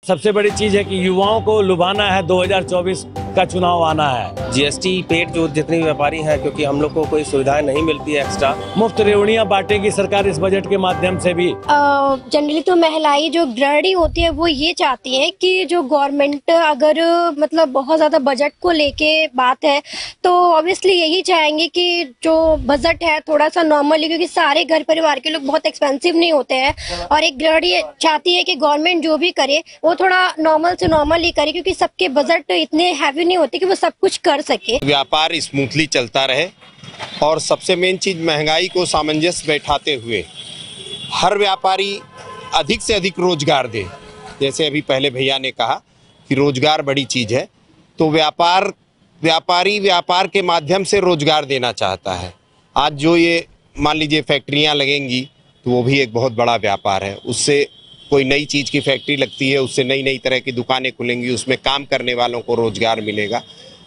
सबसे बड़ी चीज है कि युवाओं को लुभाना है, 2024 का चुनाव आना है। जीएसटी पेड जो जितने भी व्यापारी हैं, क्योंकि हम लोग को कोई सुविधाएं नहीं मिलती है एक्स्ट्रा। मुफ्त रेवड़ियां बांटेगी सरकार इस बजट के माध्यम से भी। जनरली तो महिलाएं जो गृहिणी होती है वो ये चाहती है कि जो गवर्नमेंट अगर मतलब बहुत ज्यादा बजट को लेके बात है तो ऑब्वियसली यही चाहेंगे कि जो बजट है थोड़ा सा नॉर्मली, क्योंकि सारे घर परिवार के लोग बहुत एक्सपेंसिव नहीं होते हैं और एक गृहिणी चाहती है कि गवर्नमेंट जो भी करे वो थोड़ा नॉर्मल से नॉर्मल ही करे, क्योंकि सबके बजट इतने हैवी नहीं होते कि वो सब कुछ कर सके। व्यापार स्मूथली चलता रहे और सबसे मेन चीज महंगाई को सामंजस्य बैठाते हुए हर व्यापारी अधिक से अधिक रोजगार दे। जैसे अभी पहले भैया ने कहा कि रोजगार बड़ी चीज है, तो व्यापारी व्यापार के माध्यम से रोजगार देना चाहता है। आज जो ये मान लीजिए फैक्ट्रियां लगेंगी तो वो भी एक बहुत बड़ा व्यापार है। उससे कोई नई चीज़ की फैक्ट्री लगती है, उससे नई नई तरह की दुकानें खुलेंगी, उसमें काम करने वालों को रोजगार मिलेगा।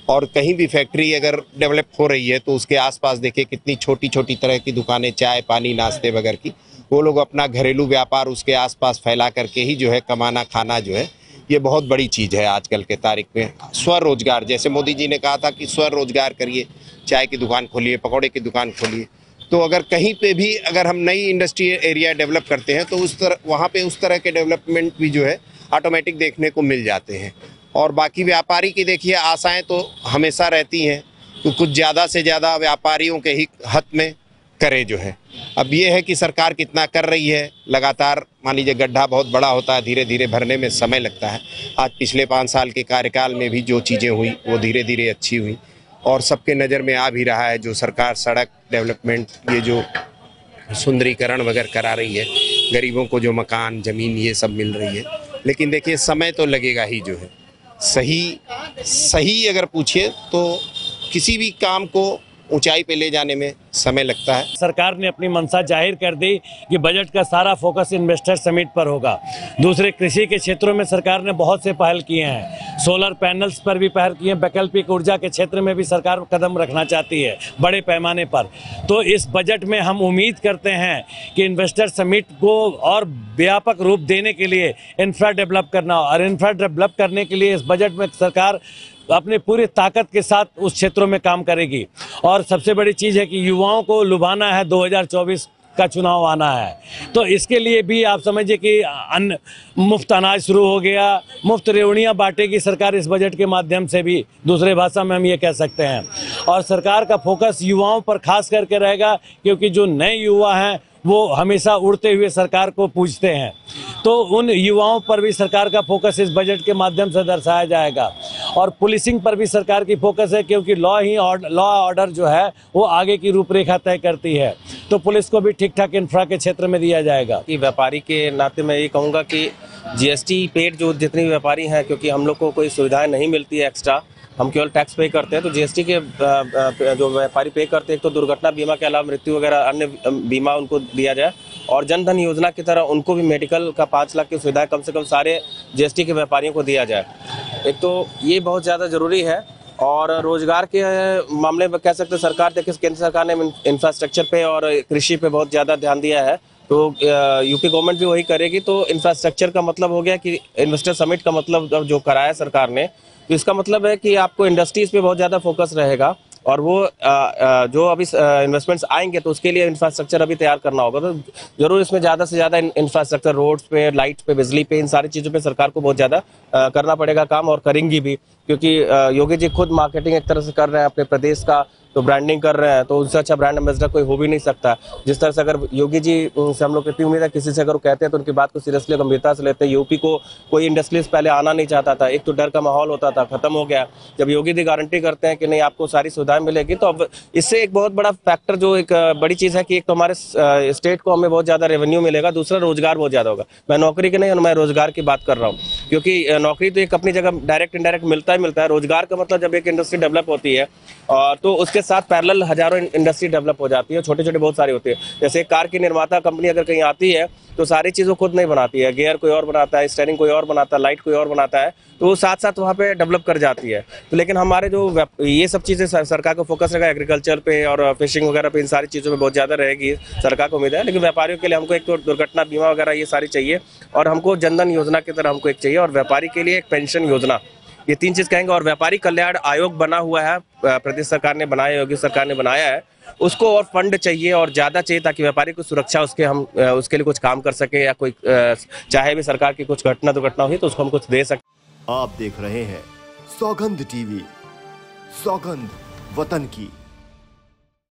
और कहीं भी फैक्ट्री अगर डेवलप हो रही है तो उसके आसपास देखिए कितनी छोटी छोटी तरह की दुकानें, चाय पानी नाश्ते वगैरह की, वो लोग अपना घरेलू व्यापार उसके आसपास फैला करके ही जो है कमाना खाना जो है, ये बहुत बड़ी चीज़ है आजकल के तारीख में। स्वरोजगार, जैसे मोदी जी ने कहा था कि स्वरोजगार करिए, चाय की दुकान खोलिए, पकौड़े की दुकान खोलिए। तो अगर कहीं पे भी अगर हम नई इंडस्ट्री एरिया डेवलप करते हैं तो उस तरह वहाँ पे उस तरह के डेवलपमेंट भी जो है ऑटोमेटिक देखने को मिल जाते हैं। और बाकी व्यापारी की देखिए आशाएं तो हमेशा रहती हैं तो कुछ ज़्यादा से ज़्यादा व्यापारियों के ही हक में करे जो है। अब ये है कि सरकार कितना कर रही है, लगातार मान लीजिए गड्ढा बहुत बड़ा होता है, धीरे धीरे भरने में समय लगता है। आज पिछले 5 साल के कार्यकाल में भी जो चीज़ें हुई वो धीरे धीरे अच्छी हुई और सबके नज़र में आ भी रहा है। जो सरकार सड़क डेवलपमेंट, ये जो सुंदरीकरण वगैरह करा रही है, गरीबों को जो मकान ज़मीन ये सब मिल रही है, लेकिन देखिए समय तो लगेगा ही जो है। सही अगर पूछिए तो किसी भी काम को ऊंचाई पे ले जाने में समय लगता है। सरकार ने अपनी मंशा जाहिर कर दी कि बजट का सारा फोकस इन्वेस्टर समिट पर होगा। दूसरे कृषि के क्षेत्रों में सरकार ने बहुत से पहल किए हैं, सोलर पैनल्स पर भी पहल की है, वैकल्पिक ऊर्जा के क्षेत्र में भी सरकार कदम रखना चाहती है बड़े पैमाने पर। तो इस बजट में हम उम्मीद करते हैं कि इन्वेस्टर समिट को और व्यापक रूप देने के लिए इंफ्रा डेवलप करना, और इंफ्रा डेवलप करने के लिए इस बजट में सरकार अपने पूरी ताकत के साथ उस क्षेत्रों में काम करेगी। और सबसे बड़ी चीज़ है कि युवाओं को लुभाना है, 2024 का चुनाव आना है। तो इसके लिए भी आप समझिए कि मुफ्त अनाज शुरू हो गया, मुफ्त रेवड़ियां बांटेगी सरकार इस बजट के माध्यम से भी, दूसरे भाषा में हम ये कह सकते हैं। और सरकार का फोकस युवाओं पर खास करके रहेगा, क्योंकि जो नए युवा हैं वो हमेशा उड़ते हुए सरकार को पूजते हैं। तो उन युवाओं पर भी सरकार का फोकस इस बजट के माध्यम से दर्शाया जाएगा। और पुलिसिंग पर भी सरकार की फोकस है, क्योंकि लॉ ऑर्डर जो है वो आगे की रूपरेखा तय करती है। तो पुलिस को भी ठीक ठाक इंफ्रा के क्षेत्र में दिया जाएगा। कि व्यापारी के नाते मैं ये कहूँगा कि जीएसटी पेड जो जितने भी व्यापारी हैं, क्योंकि हम लोग को कोई सुविधाएं नहीं मिलती है एक्स्ट्रा, हम केवल टैक्स पे करते हैं, तो जीएसटी के जो व्यापारी पे करते हैं, एक तो दुर्घटना बीमा के अलावा मृत्यु वगैरह अन्य बीमा उनको दिया जाए। और जन धन योजना की तरह उनको भी मेडिकल का 5 लाख की सुविधाएं कम से कम सारे जीएसटी के व्यापारियों को दिया जाए। एक तो ये बहुत ज़्यादा ज़रूरी है। और रोजगार के मामले में कह सकते हैं सरकार, देखिए केंद्र सरकार ने इंफ्रास्ट्रक्चर पे और कृषि पे बहुत ज़्यादा ध्यान दिया है, तो यूपी गवर्नमेंट भी वही करेगी। तो इंफ्रास्ट्रक्चर का मतलब हो गया कि इन्वेस्टर समिट का मतलब जो कराया सरकार ने, तो इसका मतलब है कि आपको इंडस्ट्रीज पे बहुत ज़्यादा फोकस रहेगा। और वो जो अभी इन्वेस्टमेंट्स आएंगे तो उसके लिए इंफ्रास्ट्रक्चर अभी तैयार करना होगा। तो जरूर इसमें ज़्यादा से ज़्यादा इंफ्रास्ट्रक्चर, रोड्स पे, लाइट्स पे, बिजली पे, इन सारी चीज़ों पे सरकार को बहुत ज़्यादा करना पड़ेगा काम, और करेंगी भी। क्योंकि योगी जी खुद मार्केटिंग एक तरह से कर रहे हैं अपने प्रदेश का, तो ब्रांडिंग कर रहे हैं, तो उनसे अच्छा ब्रांड एम्बेसडर कोई हो भी नहीं सकता। जिस तरह से अगर योगी जी से हम लोग कितनी उम्मीद है, किसी से अगर वो कहते हैं तो उनकी बात को सीरियसली गंभीरता से लेते हैं। यूपी को कोई इंडस्ट्रीज पहले आना नहीं चाहता था, एक तो डर का माहौल होता था, खत्म हो गया। जब योगी जी गारंटी करते हैं कि नहीं आपको सारी सुविधाएं मिलेगी, तो अब इससे एक बहुत बड़ा फैक्टर, जो एक बड़ी चीज़ है कि एक तो हमारे स्टेट को हमें बहुत ज़्यादा रेवेन्यू मिलेगा, दूसरा रोजगार बहुत ज़्यादा होगा। मैं नौकरी की नहीं, मैं रोजगार की बात कर रहा हूँ, क्योंकि नौकरी तो एक अपनी जगह डायरेक्ट इंडायरेक्ट मिलता है। रोजगार का मतलब जब एक इंडस्ट्री डेवलप होती है और तो उसके साथ पैरेलल हजारों इंडस्ट्री डेवलप हो जाती है, छोटे छोटे बहुत सारी होती है। जैसे कार की निर्माता कंपनी अगर कहीं आती है तो सारी चीज़ों खुद नहीं बनाती है, गियर कोई और बनाता है, स्टीयरिंग कोई और बनाता है, लाइट कोई और बनाता है, तो वो साथ साथ वहाँ पे डेवलप कर जाती है। तो लेकिन हमारे जो ये सब चीज़ें सरकार को फोकस रहेगा एग्रीकल्चर पे और फिशिंग वगैरह पे, इन सारी चीज़ों पे बहुत ज़्यादा रहेगी, सरकार को उम्मीद है। लेकिन व्यापारियों के लिए हमको एक तो दुर्घटना बीमा वगैरह ये सारी चाहिए, और हमको जनधन योजना की तरह हमको एक चाहिए, और व्यापारी के लिए एक पेंशन योजना, ये 3 चीज़ कहेंगे। और व्यापारी कल्याण आयोग बना हुआ है, प्रदेश सरकार ने बनाया, योगी सरकार ने बनाया है, उसको और फंड चाहिए और ज़्यादा चाहिए, ताकि व्यापारी को सुरक्षा हम उसके लिए कुछ काम कर सके, या कोई चाहे भी सरकार की कुछ घटना दुर्घटना हुई तो उसको हम कुछ दे सकें। आप देख रहे हैं सौगंध टीवी, सौगंध वतन की।